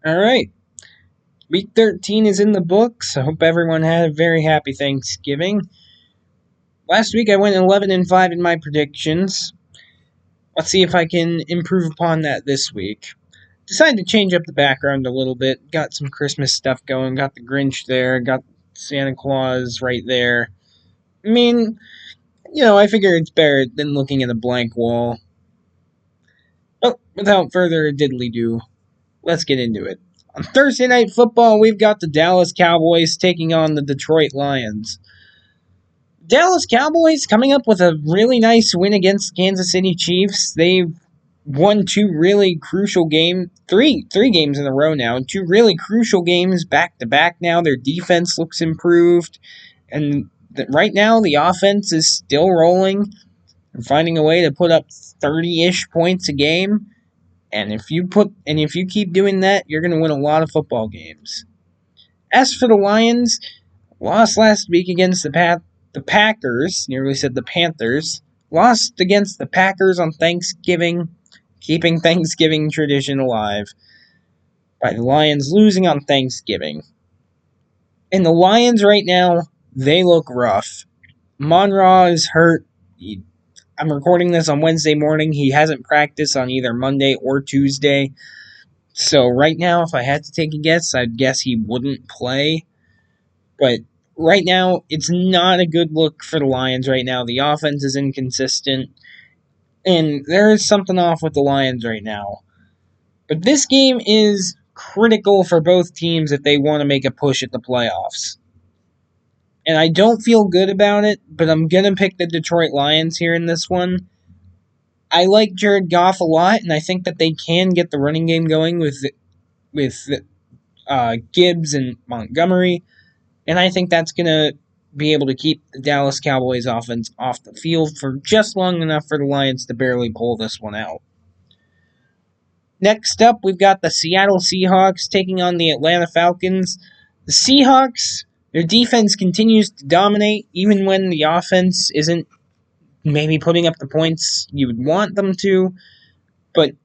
All right. Week 13 is in the books. I hope everyone had a very happy Thanksgiving. Last week I went 11 and 5 in my predictions. Let's see if I can improve upon that this week. Decided to change up the background a little bit. Got some Christmas stuff going. Got the Grinch there. Got Santa Claus right there. I mean, I figure it's better than looking at a blank wall. But without further diddly do, let's get into it. On Thursday Night Football, we've got the Dallas Cowboys taking on the Detroit Lions. Dallas Cowboys coming up with a really nice win against Kansas City Chiefs. They've won two really crucial games, three games in a row now, two really crucial games back to back now. Their defense looks improved, and right now the offense is still rolling and finding a way to put up 30-ish points a game. And if you keep doing that, you're going to win a lot of football games. As for the Lions, lost last week against the Packers, nearly said the Panthers, lost against the Packers on Thanksgiving, keeping Thanksgiving tradition alive by the Lions losing on Thanksgiving. And the Lions right now, they look rough. Monroe is hurt. I'm recording this on Wednesday morning. He hasn't practiced on either Monday or Tuesday. So right now, if I had to take a guess, I'd guess he wouldn't play. But right now, it's not a good look for the Lions right now. The offense is inconsistent, and there is something off with the Lions right now. But this game is critical for both teams if they want to make a push at the playoffs. And I don't feel good about it, but I'm going to pick the Detroit Lions here in this one. I like Jared Goff a lot, and I think that they can get the running game going with Gibbs and Montgomery. And I think that's going to be able to keep the Dallas Cowboys offense off the field for just long enough for the Lions to barely pull this one out. Next up, we've got the Seattle Seahawks taking on the Atlanta Falcons. The Seahawks, their defense continues to dominate, even when the offense isn't maybe putting up the points you would want them to. But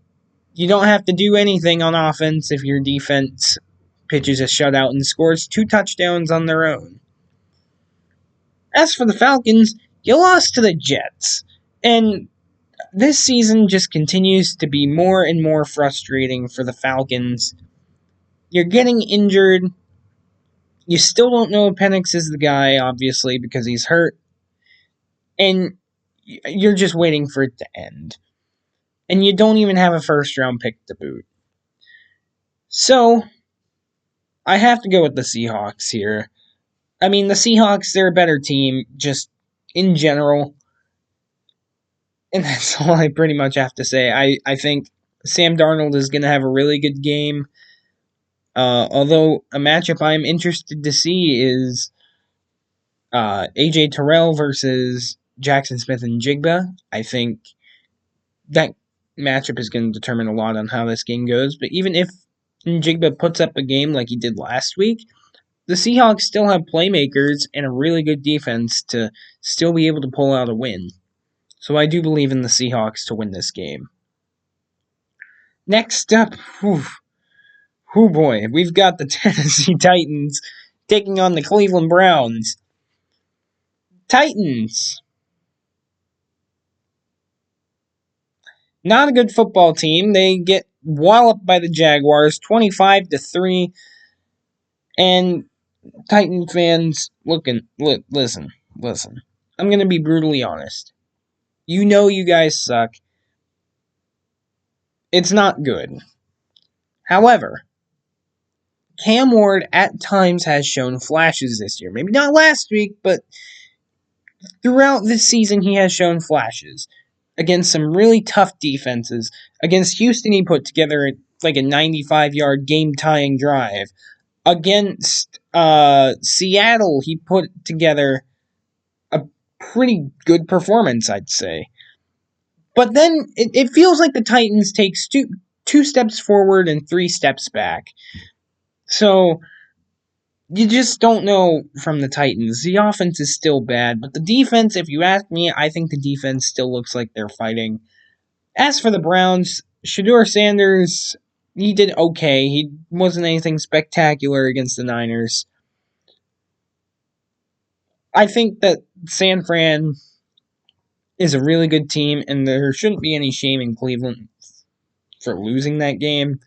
you don't have to do anything on offense if your defense pitches a shutout and scores 2 touchdowns on their own. As for the Falcons, you lost to the Jets. And this season just continues to be more and more frustrating for the Falcons. You're getting injured. You still don't know if Penix is the guy, obviously, because he's hurt. And you're just waiting for it to end. And you don't even have a first-round pick to boot. So, I have to go with the Seahawks here. I mean, the Seahawks, they're a better team, just in general. And that's all I pretty much have to say. I think Sam Darnold is going to have a really good game. Although a matchup I'm interested to see is AJ Terrell versus Jackson Smith-Njigba. I think that matchup is going to determine a lot on how this game goes. But even if Njigba puts up a game like he did last week, the Seahawks still have playmakers and a really good defense to still be able to pull out a win. So I do believe in the Seahawks to win this game. Next up, boy, we've got the Tennessee Titans taking on the Cleveland Browns. Titans. Not a good football team. They get walloped by the Jaguars 25-3. And Titan fans, listen. I'm going to be brutally honest. You know you guys suck. It's not good. However, Cam Ward at times has shown flashes this year. Maybe not last week, but throughout this season he has shown flashes against some really tough defenses. Against Houston, he put together like a 95-yard game-tying drive. Against Seattle, he put together a pretty good performance, I'd say. But then it feels like the Titans takes two steps forward and 3 steps back. So you just don't know from the Titans. The offense is still bad, but the defense, if you ask me, I think the defense still looks like they're fighting. As for the Browns, Shedeur Sanders, he did okay. He wasn't anything spectacular against the Niners. I think that San Fran is a really good team, and there shouldn't be any shame in Cleveland for losing that game.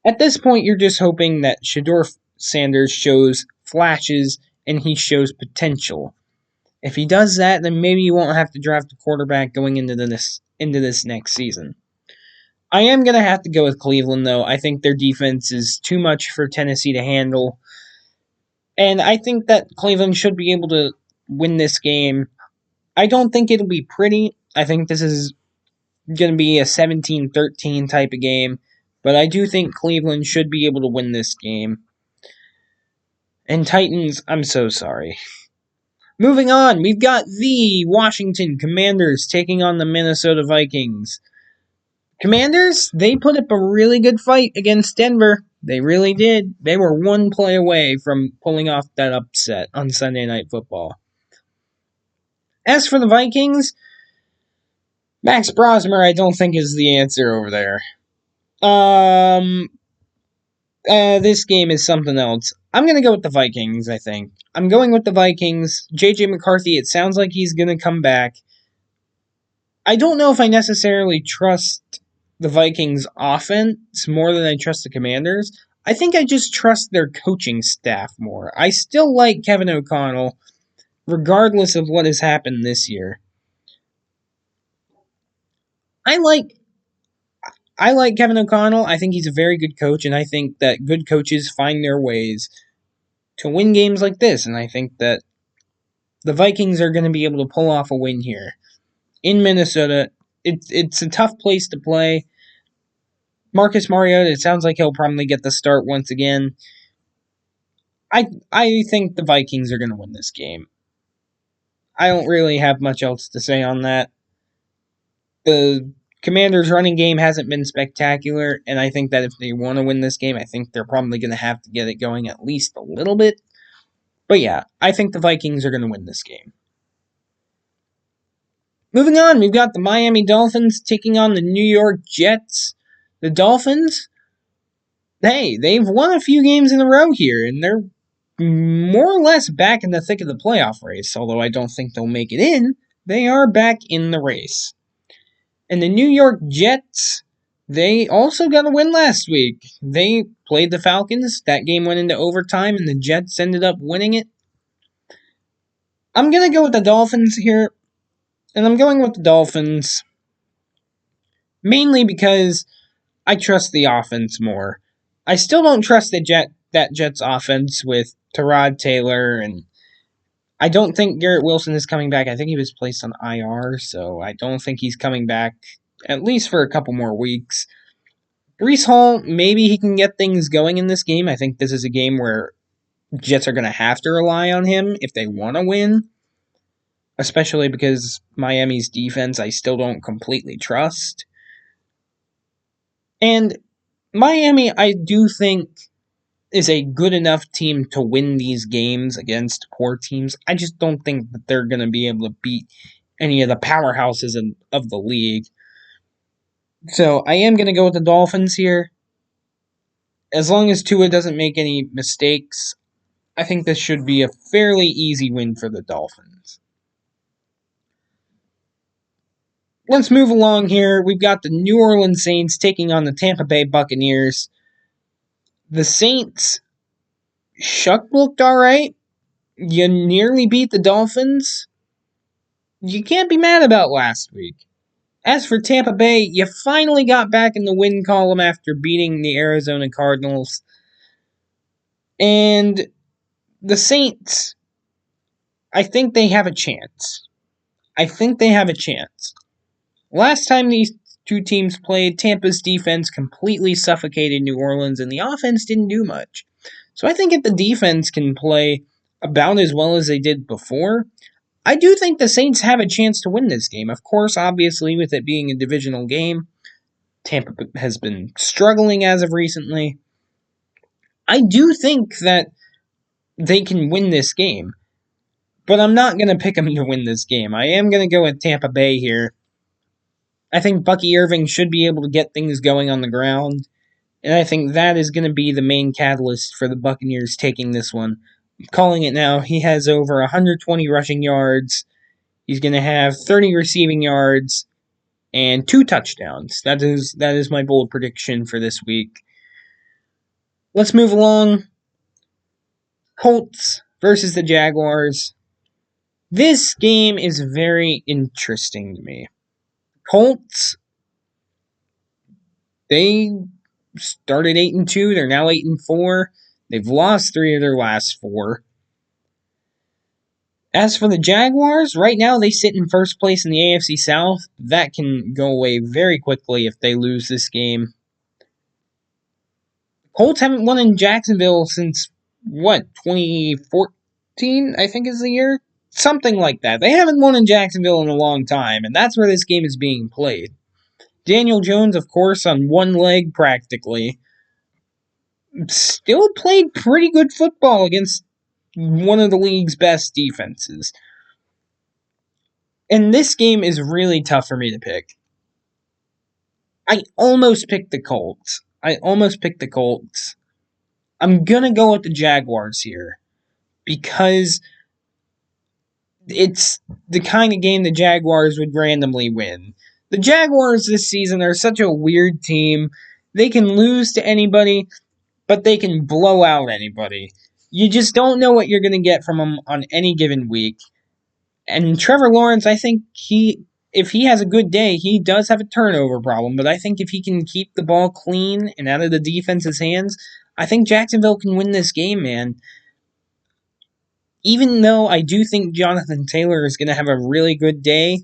At this point, you're just hoping that Shedeur Sanders shows flashes and he shows potential. If he does that, then maybe you won't have to draft a quarterback going into this next season. I am going to have to go with Cleveland, though. I think their defense is too much for Tennessee to handle. And I think that Cleveland should be able to win this game. I don't think it'll be pretty. I think this is going to be a 17-13 type of game. But I do think Cleveland should be able to win this game. And Titans, I'm so sorry. Moving on, we've got the Washington Commanders taking on the Minnesota Vikings. Commanders, they put up a really good fight against Denver. They really did. They were one play away from pulling off that upset on Sunday Night Football. As for the Vikings, Max Brosmer, I don't think is the answer over there. This game is something else. I'm going to go with the Vikings, I think. I'm going with the Vikings. J.J. McCarthy, it sounds like he's going to come back. I don't know if I necessarily trust the Vikings offense more than I trust the Commanders. I think I just trust their coaching staff more. I still like Kevin O'Connell, regardless of what has happened this year. I like Kevin O'Connell. I think he's a very good coach, and I think that good coaches find their ways to win games like this, and I think that the Vikings are going to be able to pull off a win here. In Minnesota, it's a tough place to play. Marcus Mariota, it sounds like he'll probably get the start once again. I think the Vikings are going to win this game. I don't really have much else to say on that. The Commanders' running game hasn't been spectacular, and I think that if they want to win this game, I think they're probably going to have to get it going at least a little bit. But yeah, I think the Vikings are going to win this game. Moving on, we've got the Miami Dolphins taking on the New York Jets. The Dolphins, hey, they've won a few games in a row here, and they're more or less back in the thick of the playoff race. Although I don't think they'll make it in, they are back in the race. And the New York Jets, they also got a win last week. They played the Falcons. That game went into overtime, and the Jets ended up winning it. I'm going to go with the Dolphins here. And I'm going with the Dolphins mainly because I trust the offense more. I still don't trust that Jets offense with Tyrod Taylor, and I don't think Garrett Wilson is coming back. I think he was placed on IR, so I don't think he's coming back at least for a couple more weeks. Breece Hall, maybe he can get things going in this game. I think this is a game where Jets are going to have to rely on him if they want to win. Especially because Miami's defense I still don't completely trust. And Miami, I do think, is a good enough team to win these games against poor teams. I just don't think that they're going to be able to beat any of the powerhouses of the league. So I am going to go with the Dolphins here. As long as Tua doesn't make any mistakes, I think this should be a fairly easy win for the Dolphins. Let's move along here. We've got the New Orleans Saints taking on the Tampa Bay Buccaneers. The Saints, Shuck looked alright. You nearly beat the Dolphins. You can't be mad about last week. As for Tampa Bay, you finally got back in the win column after beating the Arizona Cardinals. And the Saints, I think they have a chance. Last time these two teams played, Tampa's defense completely suffocated New Orleans, and the offense didn't do much. So I think if the defense can play about as well as they did before, I do think the Saints have a chance to win this game. Of course, obviously, with it being a divisional game, Tampa has been struggling as of recently. I do think that they can win this game, but I'm not going to pick them to win this game. I am going to go with Tampa Bay here. I think Bucky Irving should be able to get things going on the ground. And I think that is going to be the main catalyst for the Buccaneers taking this one. I'm calling it now. He has over 120 rushing yards. He's going to have 30 receiving yards and 2 touchdowns. That is my bold prediction for this week. Let's move along. Colts versus the Jaguars. This game is very interesting to me. Colts, they started 8-2. They're now 8-4. They've lost 3 of their last 4. As for the Jaguars, right now they sit in first place in the AFC South. That can go away very quickly if they lose this game. Colts haven't won in Jacksonville since, 2014, I think is the year? Something like that. They haven't won in Jacksonville in a long time, and that's where this game is being played. Daniel Jones, of course, on one leg practically, still played pretty good football against one of the league's best defenses. And this game is really tough for me to pick. I almost picked the Colts. I'm going to go with the Jaguars here because it's the kind of game the Jaguars would randomly win. The Jaguars this season are such a weird team. They can lose to anybody, but they can blow out anybody. You just don't know what you're going to get from them on any given week. And Trevor Lawrence, I think if he has a good day, he does have a turnover problem, but I think if he can keep the ball clean and out of the defense's hands, I think Jacksonville can win this game, man. Even though I do think Jonathan Taylor is going to have a really good day,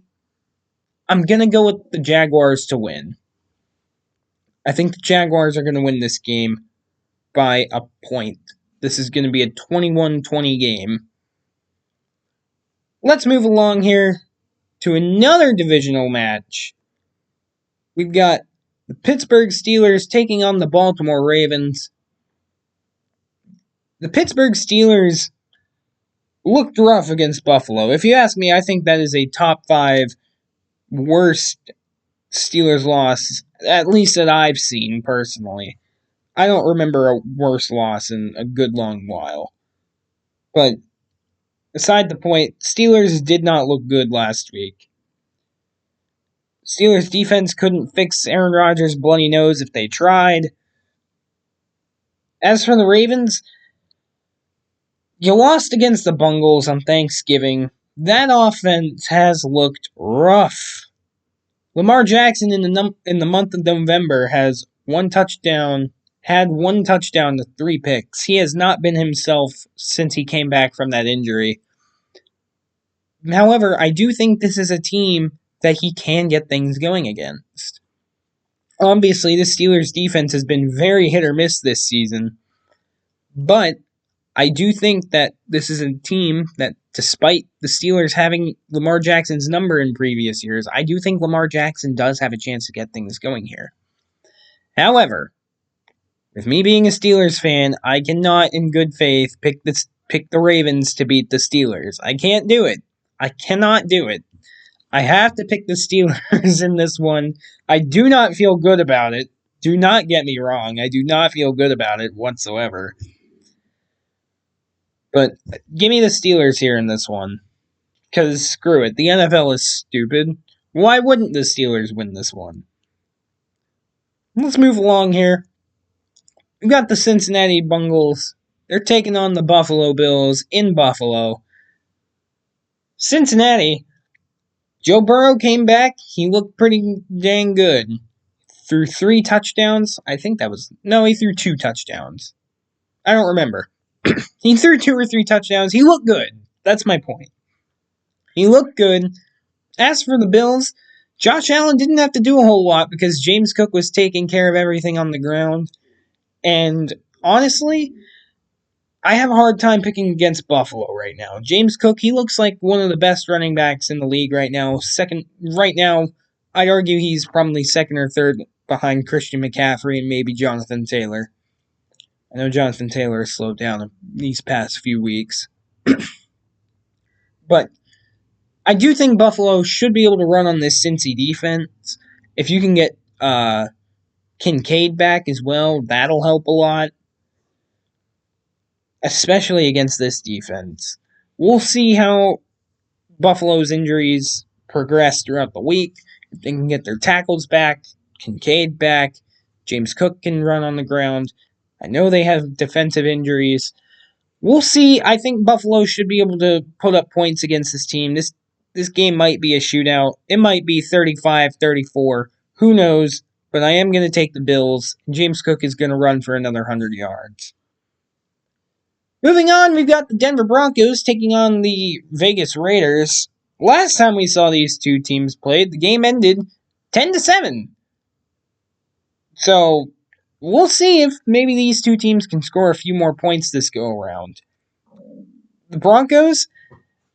I'm going to go with the Jaguars to win. I think the Jaguars are going to win this game by a point. This is going to be a 21-20 game. Let's move along here to another divisional match. We've got the Pittsburgh Steelers taking on the Baltimore Ravens. The Pittsburgh Steelers looked rough against Buffalo. If you ask me, I think that is a top 5 worst Steelers loss, at least that I've seen personally. I don't remember a worse loss in a good long while. But aside the point, Steelers did not look good last week. Steelers defense couldn't fix Aaron Rodgers' bloody nose if they tried. As for the Ravens, you lost against the Bengals on Thanksgiving. That offense has looked rough. Lamar Jackson in the month of November had one touchdown to 3 picks. He has not been himself since he came back from that injury. However, I do think this is a team that he can get things going against. Obviously, the Steelers' defense has been very hit or miss this season, but I do think that this is a team that, despite the Steelers having Lamar Jackson's number in previous years, I do think Lamar Jackson does have a chance to get things going here. However, with me being a Steelers fan, I cannot, in good faith, pick the Ravens to beat the Steelers. I can't do it. I cannot do it. I have to pick the Steelers in this one. I do not feel good about it. Do not get me wrong. I do not feel good about it whatsoever. But give me the Steelers here in this one. Because screw it. The NFL is stupid. Why wouldn't the Steelers win this one? Let's move along here. We've got the Cincinnati Bengals. They're taking on the Buffalo Bills in Buffalo. Cincinnati, Joe Burrow came back. He looked pretty dang good. Threw 3 touchdowns. He threw 2 touchdowns. I don't remember. He threw 2 or 3 touchdowns. He looked good. That's my point. He looked good. As for the Bills, Josh Allen didn't have to do a whole lot because James Cook was taking care of everything on the ground. And honestly, I have a hard time picking against Buffalo right now. James Cook, he looks like one of the best running backs in the league right now. Right now, I'd argue he's probably second or third behind Christian McCaffrey and maybe Jonathan Taylor. I know Jonathan Taylor has slowed down these past few weeks. But I do think Buffalo should be able to run on this Cincy defense. If you can get Kincaid back as well. That'll help a lot, especially against this defense. We'll see how Buffalo's injuries progress throughout the week. If they can get their tackles back, Kincaid back, James Cook can run on the ground. I know they have defensive injuries. We'll see. I think Buffalo should be able to put up points against this team. This game might be a shootout. It might be 35-34. Who knows? But I am going to take the Bills. James Cook is going to run for another 100 yards. Moving on, we've got the Denver Broncos taking on the Vegas Raiders. Last time we saw these two teams played, the game ended 10-7. So, we'll see if maybe these two teams can score a few more points this go around. The Broncos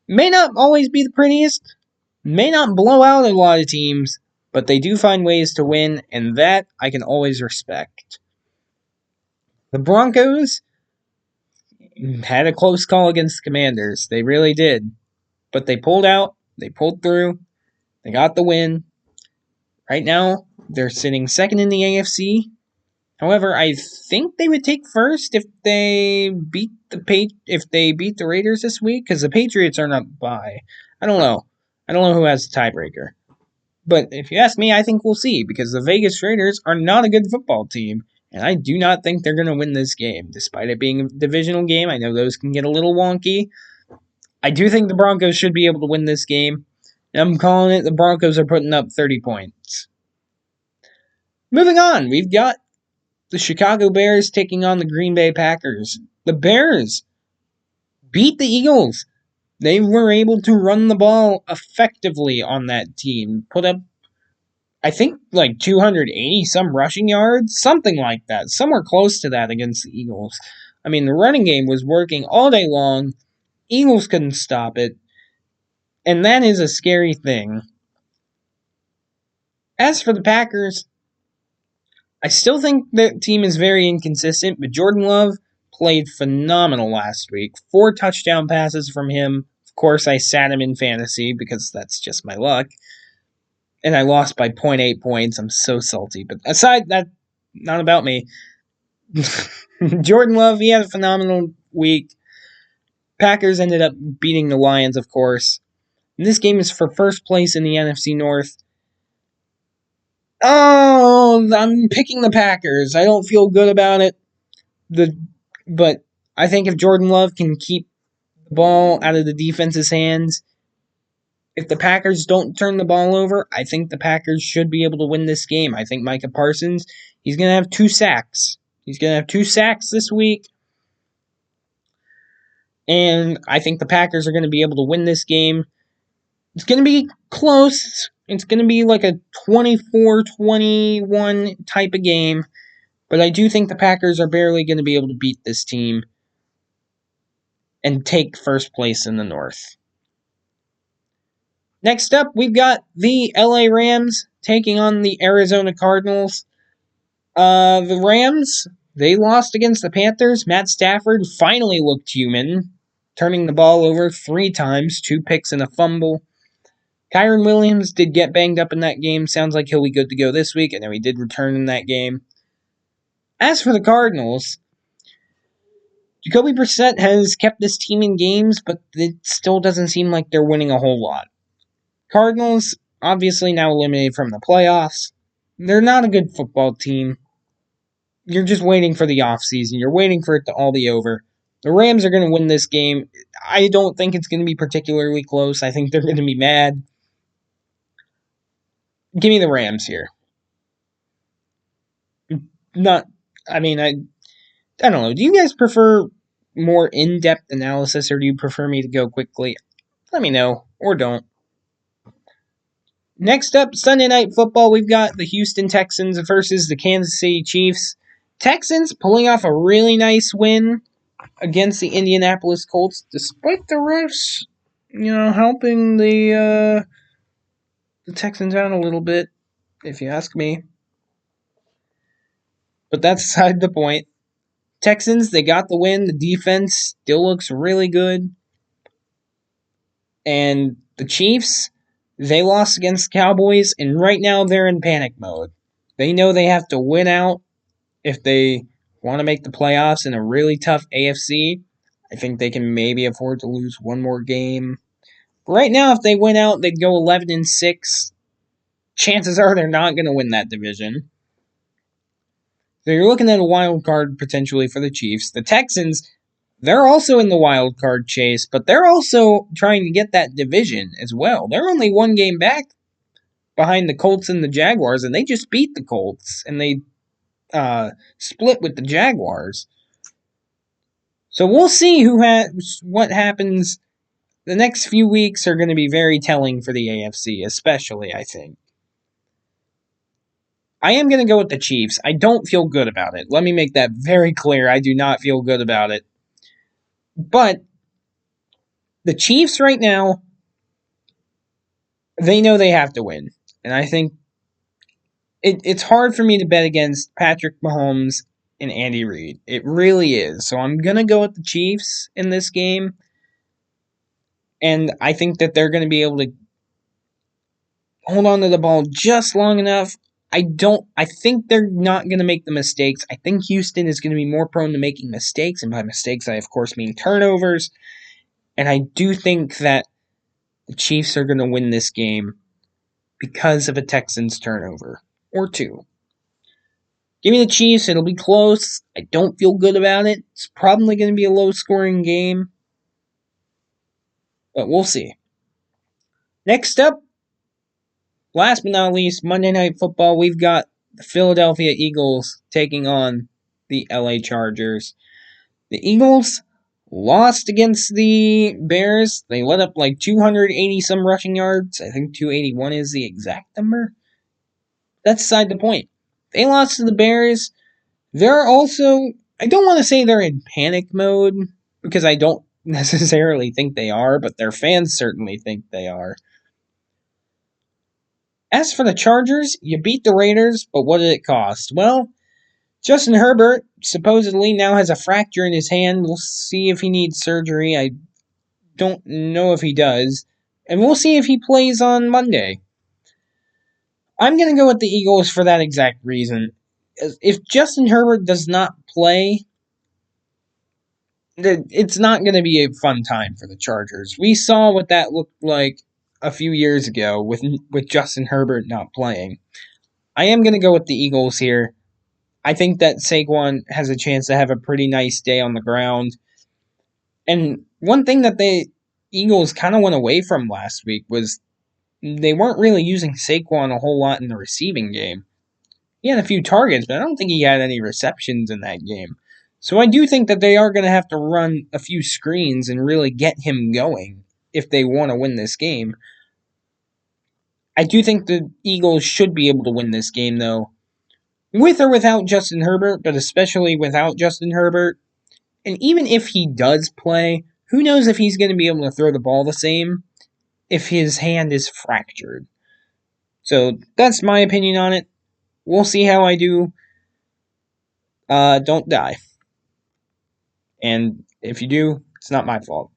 may not always be the prettiest, may not blow out a lot of teams, but they do find ways to win, and that I can always respect. The Broncos had a close call against the Commanders. They really did. But they pulled out. They pulled through. They got the win. Right now, they're sitting second in the AFC. However, I think they would take first if they beat the Raiders this week, because the Patriots are not by. I don't know. I don't know who has the tiebreaker. But if you ask me, I think we'll see, because the Vegas Raiders are not a good football team. And I do not think they're going to win this game. Despite it being a divisional game, I know those can get a little wonky. I do think the Broncos should be able to win this game. And I'm calling it the Broncos are putting up 30 points. Moving on, we've got the Chicago Bears taking on the Green Bay Packers. The Bears beat the Eagles. They were able to run the ball effectively on that team. Put up, I think, like 280 some rushing yards, something like that, somewhere close to that against the Eagles. I mean, the running game was working all day long. Eagles couldn't stop it. And that is a scary thing. As for the Packers, I still think the team is very inconsistent, but Jordan Love played phenomenal last week. 4 touchdown passes from him. Of course, I sat him in fantasy because that's just my luck. And I lost by 0.8 points. I'm so salty. But aside that, not about me. Jordan Love, he had a phenomenal week. Packers ended up beating the Lions, of course. And this game is for first place in the NFC North. Oh, I'm picking the Packers. I don't feel good about it. But I think if Jordan Love can keep the ball out of the defense's hands, if the Packers don't turn the ball over, I think the Packers should be able to win this game. I think Micah Parsons, he's going to have 2 sacks. He's going to have 2 sacks this week. And I think the Packers are going to be able to win this game. It's going to be close. It's going to be like a 24-21 type of game. But I do think the Packers are barely going to be able to beat this team and take first place in the North. Next up, we've got the LA Rams taking on the Arizona Cardinals. The Rams, they lost against the Panthers. Matt Stafford finally looked human, turning the ball over 3 times, 2 picks and a fumble. Kyren Williams did get banged up in that game. Sounds like he'll be good to go this week. I know he did return in that game. As for the Cardinals, Jacoby Brissett has kept this team in games, but it still doesn't seem like they're winning a whole lot. Cardinals, obviously now eliminated from the playoffs. They're not a good football team. You're just waiting for the offseason. You're waiting for it to all be over. The Rams are going to win this game. I don't think it's going to be particularly close. I think they're going to be mad. Give me the Rams here. I don't know. Do you guys prefer more in-depth analysis, or do you prefer me to go quickly? Let me know, or don't. Next up, Sunday Night Football, we've got the Houston Texans versus the Kansas City Chiefs. Texans pulling off a really nice win against the Indianapolis Colts, despite the refs, helping the Texans out a little bit, if you ask me. But that's beside the point. Texans, they got the win. The defense still looks really good. And the Chiefs, they lost against the Cowboys, and right now they're in panic mode. They know they have to win out if they want to make the playoffs in a really tough AFC. I think they can maybe afford to lose one more game. But right now, if they win out, they'd go 11-6. Chances are they're not going to win that division. So you're looking at a wild card potentially for the Chiefs. The Texans, they're also in the wild card chase, but they're also trying to get that division as well. They're only one game back behind the Colts and the Jaguars, and they just beat the Colts, and they split with the Jaguars. So we'll see what happens. The next few weeks are going to be very telling for the AFC, especially, I think. I am going to go with the Chiefs. I don't feel good about it. Let me make that very clear. I do not feel good about it. But the Chiefs right now, they know they have to win. And I think it's hard for me to bet against Patrick Mahomes and Andy Reid. It really is. So I'm going to go with the Chiefs in this game. And I think that they're going to be able to hold on to the ball just long enough. I think they're not going to make the mistakes. I think Houston is going to be more prone to making mistakes. And by mistakes, I of course mean turnovers. And I do think that the Chiefs are going to win this game because of a Texans turnover or two. Give me the Chiefs. It'll be close. I don't feel good about it. It's probably going to be a low-scoring game. But we'll see. Next up, last but not least, Monday Night Football. We've got the Philadelphia Eagles taking on the LA Chargers. The Eagles lost against the Bears. They let up like 280 some rushing yards. I think 281 is the exact number. That's beside the point. They lost to the Bears. They're also, I don't want to say they're in panic mode, because I don't necessarily think they are, but their fans certainly think they are. As for the Chargers, you beat the Raiders, but what did it cost? Well, Justin Herbert supposedly now has a fracture in his hand. We'll see if he needs surgery. I don't know if he does. And we'll see if he plays on Monday. I'm going to go with the Eagles for that exact reason. If Justin Herbert does not play, it's not going to be a fun time for the Chargers. We saw what that looked like a few years ago with Justin Herbert not playing. I am going to go with the Eagles here. I think that Saquon has a chance to have a pretty nice day on the ground. And one thing that the Eagles kind of went away from last week was they weren't really using Saquon a whole lot in the receiving game. He had a few targets, but I don't think he had any receptions in that game. So I do think that they are going to have to run a few screens and really get him going if they want to win this game. I do think the Eagles should be able to win this game, though, with or without Justin Herbert, but especially without Justin Herbert. And even if he does play, who knows if he's going to be able to throw the ball the same if his hand is fractured. So that's my opinion on it. We'll see how I do. Don't die. And if you do, it's not my fault.